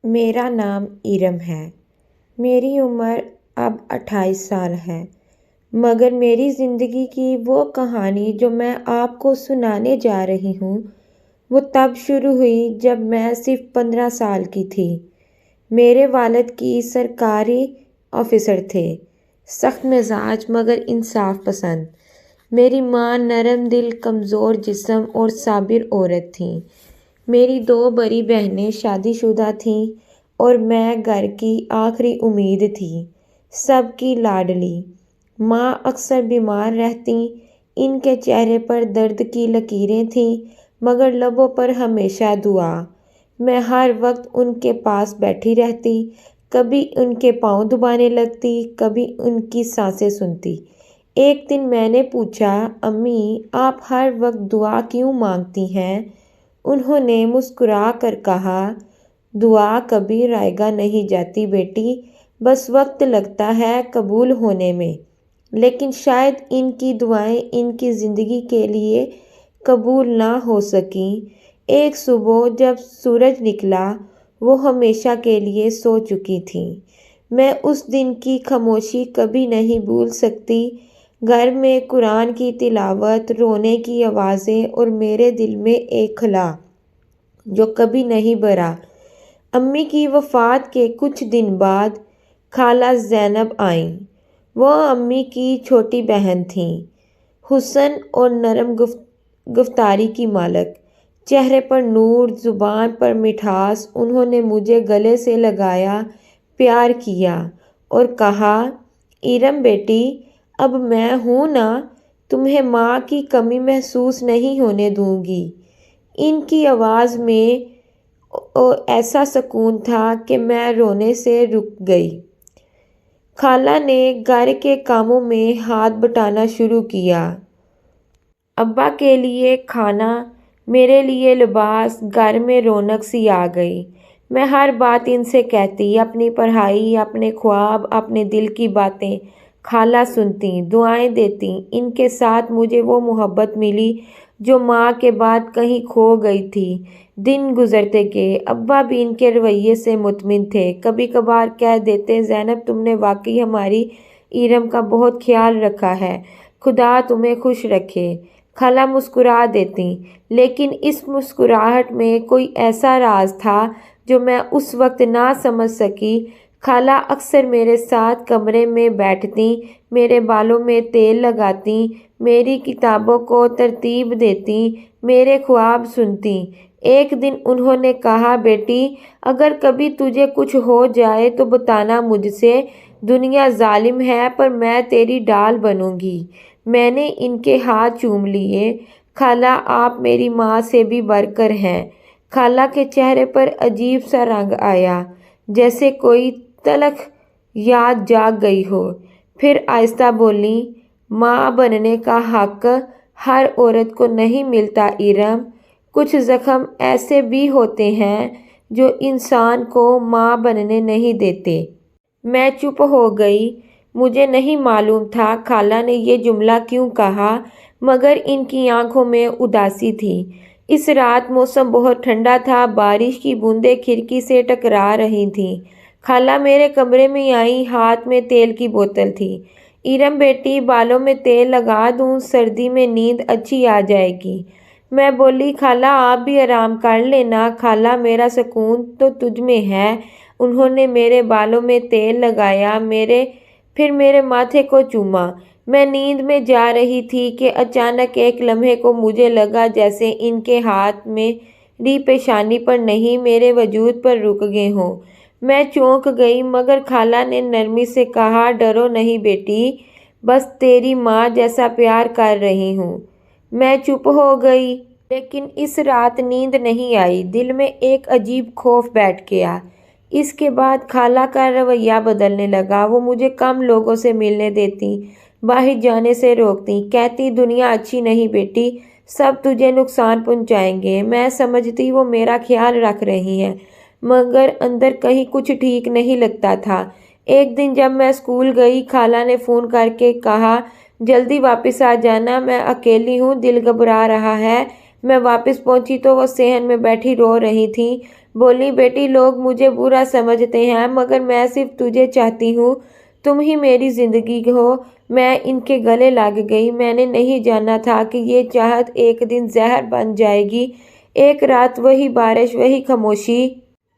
میرا نام ارم ہے۔ میری عمر اب 28 سال ہے، مگر میری زندگی کی وہ کہانی جو میں آپ کو سنانے جا رہی ہوں وہ تب شروع ہوئی جب میں صرف 15 سال کی تھی۔ میرے والد کی سرکاری آفیسر تھے، سخت مزاج مگر انصاف پسند۔ میری ماں نرم دل، کمزور جسم اور صابر عورت تھیں۔ میری 2 بڑی بہنیں شادی شدہ تھیں اور میں گھر کی آخری امید تھی، سب کی لاڈلی۔ ماں اکثر بیمار رہتیں، ان کے چہرے پر درد کی لکیریں تھیں مگر لبوں پر ہمیشہ دعا۔ میں ہر وقت ان کے پاس بیٹھی رہتی، کبھی ان کے پاؤں دبانے لگتی، کبھی ان کی سانسیں سنتی۔ ایک دن میں نے پوچھا، امی آپ ہر وقت دعا کیوں مانگتی ہیں؟ انہوں نے مسکرا کر کہا، دعا کبھی رائگاں نہیں جاتی بیٹی، بس وقت لگتا ہے قبول ہونے میں۔ لیکن شاید ان کی دعائیں ان کی زندگی کے لیے قبول نہ ہو سکیں۔ ایک صبح جب سورج نکلا، وہ ہمیشہ کے لیے سو چکی تھیں۔ میں اس دن کی خاموشی کبھی نہیں بھول سکتی۔ گھر میں قرآن کی تلاوت، رونے کی آوازیں اور میرے دل میں ایک خلا جو کبھی نہیں بھرا۔ امی کی وفات کے کچھ دن بعد خالہ زینب آئیں۔ وہ امی کی چھوٹی بہن تھیں، حسن اور نرم گفتاری کی مالک، چہرے پر نور، زبان پر مٹھاس۔ انہوں نے مجھے گلے سے لگایا، پیار کیا اور کہا، ارم بیٹی اب میں ہوں نا، تمہیں ماں کی کمی محسوس نہیں ہونے دوں گی۔ ان کی آواز میں ایسا سکون تھا کہ میں رونے سے رک گئی۔ خالہ نے گھر کے کاموں میں ہاتھ بٹانا شروع کیا، ابا کے لیے کھانا، میرے لیے لباس، گھر میں رونق سی آ گئی۔ میں ہر بات ان سے کہتی، اپنی پڑھائی، اپنے خواب، اپنے دل کی باتیں۔ خالہ سنتیں، دعائیں دیتیں۔ ان کے ساتھ مجھے وہ محبت ملی جو ماں کے بعد کہیں کھو گئی تھی۔ دن گزرتے گئے، ابا بھی ان کے رویے سے مطمئن تھے۔ کبھی کبھار کہہ دیتے، زینب تم نے واقعی ہماری ارم کا بہت خیال رکھا ہے، خدا تمہیں خوش رکھے۔ خالہ مسکرا دیتیں، لیکن اس مسکراہٹ میں کوئی ایسا راز تھا جو میں اس وقت نہ سمجھ سکی۔ خالہ اکثر میرے ساتھ کمرے میں بیٹھتیں، میرے بالوں میں تیل لگاتیں، میری کتابوں کو ترتیب دیتیں، میرے خواب سنتیں۔ ایک دن انہوں نے کہا، بیٹی اگر کبھی تجھے کچھ ہو جائے تو بتانا مجھ سے، دنیا ظالم ہے پر میں تیری ڈھال بنوں گی۔ میں نے ان کے ہاتھ چوم لیے۔ خالہ آپ میری ماں سے بھی بڑھ کر ہیں۔ خالہ کے چہرے پر عجیب سا رنگ آیا، جیسے کوئی تلخ یاد جاگ گئی ہو۔ پھر آہستہ بولیں، ماں بننے کا حق ہر عورت کو نہیں ملتا ارم، کچھ زخم ایسے بھی ہوتے ہیں جو انسان کو ماں بننے نہیں دیتے۔ میں چپ ہو گئی، مجھے نہیں معلوم تھا خالہ نے یہ جملہ کیوں کہا، مگر ان کی آنکھوں میں اداسی تھی۔ اس رات موسم بہت ٹھنڈا تھا، بارش کی بوندیں کھڑکی سے ٹکرا رہی تھیں۔ خالہ میرے کمرے میں آئیں، ہاتھ میں تیل کی بوتل تھی۔ ارم بیٹی بالوں میں تیل لگا دوں، سردی میں نیند اچھی آ جائے گی۔ میں بولی، خالہ آپ بھی آرام کر لینا۔ خالہ میرا سکون تو تجھ میں ہے۔ انہوں نے میرے بالوں میں تیل لگایا، پھر میرے ماتھے کو چوما۔ میں نیند میں جا رہی تھی کہ اچانک ایک لمحے کو مجھے لگا جیسے ان کے ہاتھ میری پیشانی پر نہیں، میرے وجود پر رک گئے ہوں۔ میں چونک گئی، مگر خالہ نے نرمی سے کہا، ڈرو نہیں بیٹی، بس تیری ماں جیسا پیار کر رہی ہوں۔ میں چپ ہو گئی، لیکن اس رات نیند نہیں آئی، دل میں ایک عجیب خوف بیٹھ گیا۔ اس کے بعد خالہ کا رویہ بدلنے لگا، وہ مجھے کم لوگوں سے ملنے دیتیں، باہر جانے سے روکتیں، کہتی دنیا اچھی نہیں بیٹی، سب تجھے نقصان پہنچائیں گے۔ میں سمجھتی وہ میرا خیال رکھ رہی ہیں، مگر اندر کہیں کچھ ٹھیک نہیں لگتا تھا۔ ایک دن جب میں اسکول گئی، خالہ نے فون کر کے کہا، جلدی واپس آ جانا، میں اکیلی ہوں، دل گھبرا رہا ہے۔ میں واپس پہنچی تو وہ صحن میں بیٹھی رو رہی تھیں۔ بولی بیٹی لوگ مجھے برا سمجھتے ہیں مگر میں صرف تجھے چاہتی ہوں، تم ہی میری زندگی ہو۔ میں ان کے گلے لگ گئی۔ میں نے نہیں جانا تھا کہ یہ چاہت ایک دن زہر بن جائے گی۔ ایک رات وہی بارش، وہی خاموشی۔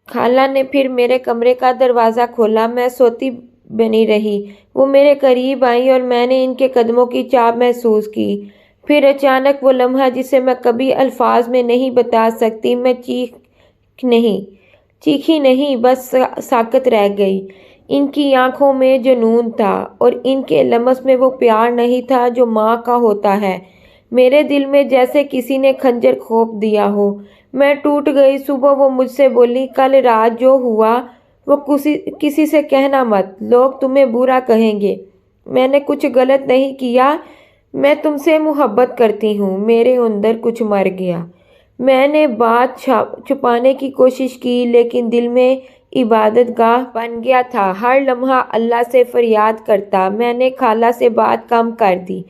خالہ نے پھر میرے کمرے کا دروازہ کھولا۔ میں سوتی بنی رہی۔ وہ میرے قریب آئیں اور میں نے ان کے قدموں کی چاپ محسوس کی۔ پھر اچانک وہ لمحہ جسے میں کبھی الفاظ میں نہیں بتا سکتی، میں چیخی نہیں، بس ساکت رہ گئی۔ ان کی آنکھوں میں جنون تھا اور ان کے لمس میں وہ پیار نہیں تھا جو ماں کا ہوتا ہے۔ میرے دل میں جیسے کسی نے خنجر گھونپ دیا ہو۔ میں ٹوٹ گئی۔ صبح وہ مجھ سے بولی، کل رات جو ہوا وہ کسی سے کہنا مت، لوگ تمہیں برا کہیں گے۔ میں نے کچھ غلط نہیں کیا، میں تم سے محبت کرتی ہوں۔ میرے اندر کچھ مر گیا۔ میں نے بات چھپانے کی کوشش کی لیکن دل میں عبادت گاہ بن گیا تھا۔ ہر لمحہ اللہ سے فریاد کرتا۔ میں نے خالہ سے بات کم کر دی۔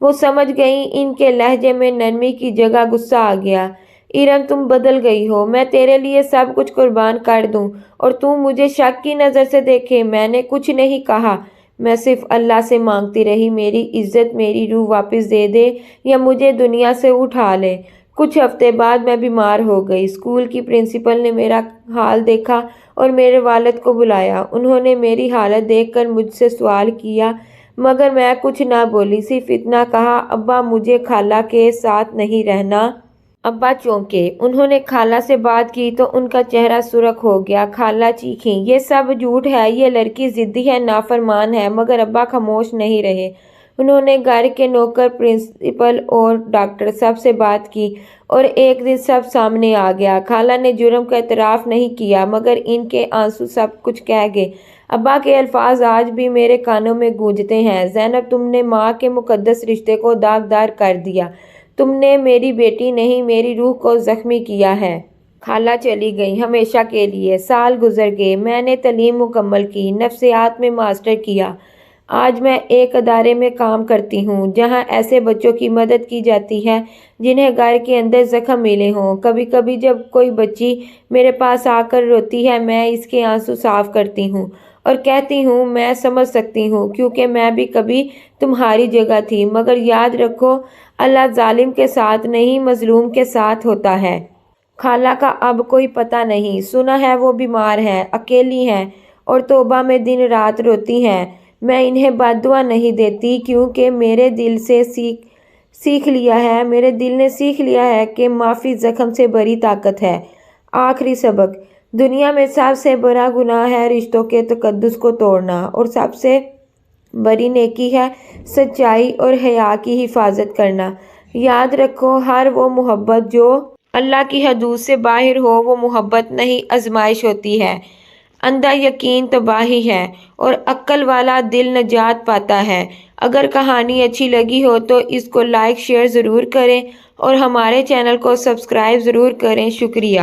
وہ سمجھ گئیں۔ ان کے لہجے میں نرمی کی جگہ غصہ آ گیا۔ ارم تم بدل گئی ہو، میں تیرے لیے سب کچھ قربان کر دوں اور تم مجھے شک کی نظر سے دیکھے۔ میں نے کچھ نہیں کہا، میں صرف اللہ سے مانگتی رہی، میری عزت، میری روح واپس دے دے یا مجھے دنیا سے اٹھا لے۔ کچھ ہفتے بعد میں بیمار ہو گئی۔ اسکول کی پرنسپل نے میرا حال دیکھا اور میرے والد کو بلایا۔ انہوں نے میری حالت دیکھ کر مجھ سے سوال کیا مگر میں کچھ نہ بولی، صرف اتنا کہا، ابا مجھے خالہ کے ساتھ نہیں رہنا۔ ابا چونکے۔ انہوں نے خالہ سے بات کی تو ان کا چہرہ سرخ ہو گیا۔ خالہ چیخیں، یہ سب جھوٹ ہے، یہ لڑکی ضدی ہے، نافرمان ہے۔ مگر ابا خاموش نہیں رہے۔ انہوں نے گھر کے نوکر، پرنسپل اور ڈاکٹر سب سے بات کی اور ایک دن سب سامنے آ گیا۔ خالہ نے جرم کا اعتراف نہیں کیا مگر ان کے آنسو سب کچھ کہہ گئے۔ ابا کے الفاظ آج بھی میرے کانوں میں گونجتے ہیں، زینب تم نے ماں کے مقدس رشتے کو داغدار کر دیا، تم نے میری بیٹی نہیں میری روح کو زخمی کیا ہے۔ خالہ چلی گئی ہمیشہ کے لیے۔ سال گزر گئے۔ میں نے تعلیم مکمل کی، نفسیات میں ماسٹر کیا۔ آج میں ایک ادارے میں کام کرتی ہوں جہاں ایسے بچوں کی مدد کی جاتی ہے جنہیں گھر کے اندر زخم ملے ہوں۔ کبھی کبھی جب کوئی بچی میرے پاس آ کر روتی ہے میں اس کے آنسو صاف کرتی ہوں اور کہتی ہوں میں سمجھ سکتی ہوں کیونکہ میں بھی کبھی تمہاری جگہ تھی، مگر یاد رکھو اللہ ظالم کے ساتھ نہیں مظلوم کے ساتھ ہوتا ہے۔ خالہ کا اب کوئی پتہ نہیں۔ سنا ہے وہ بیمار ہیں، اکیلی ہیں اور توبہ میں دن رات روتی ہیں۔ میں انہیں بد دعا نہیں دیتی کیونکہ میرے دل نے سیکھ لیا ہے کہ معافی زخم سے بڑی طاقت ہے۔ آخری سبق، دنیا میں سب سے بڑا گناہ ہے رشتوں کے تقدس کو توڑنا اور سب سے بڑی نیکی ہے سچائی اور حیا کی حفاظت کرنا۔ یاد رکھو ہر وہ محبت جو اللہ کی حدود سے باہر ہو وہ محبت نہیں آزمائش ہوتی ہے۔ اندھا یقین تباہی ہے اور عقل والا دل نجات پاتا ہے۔ اگر کہانی اچھی لگی ہو تو اس کو لائک شیئر ضرور کریں اور ہمارے چینل کو سبسکرائب ضرور کریں۔ شکریہ۔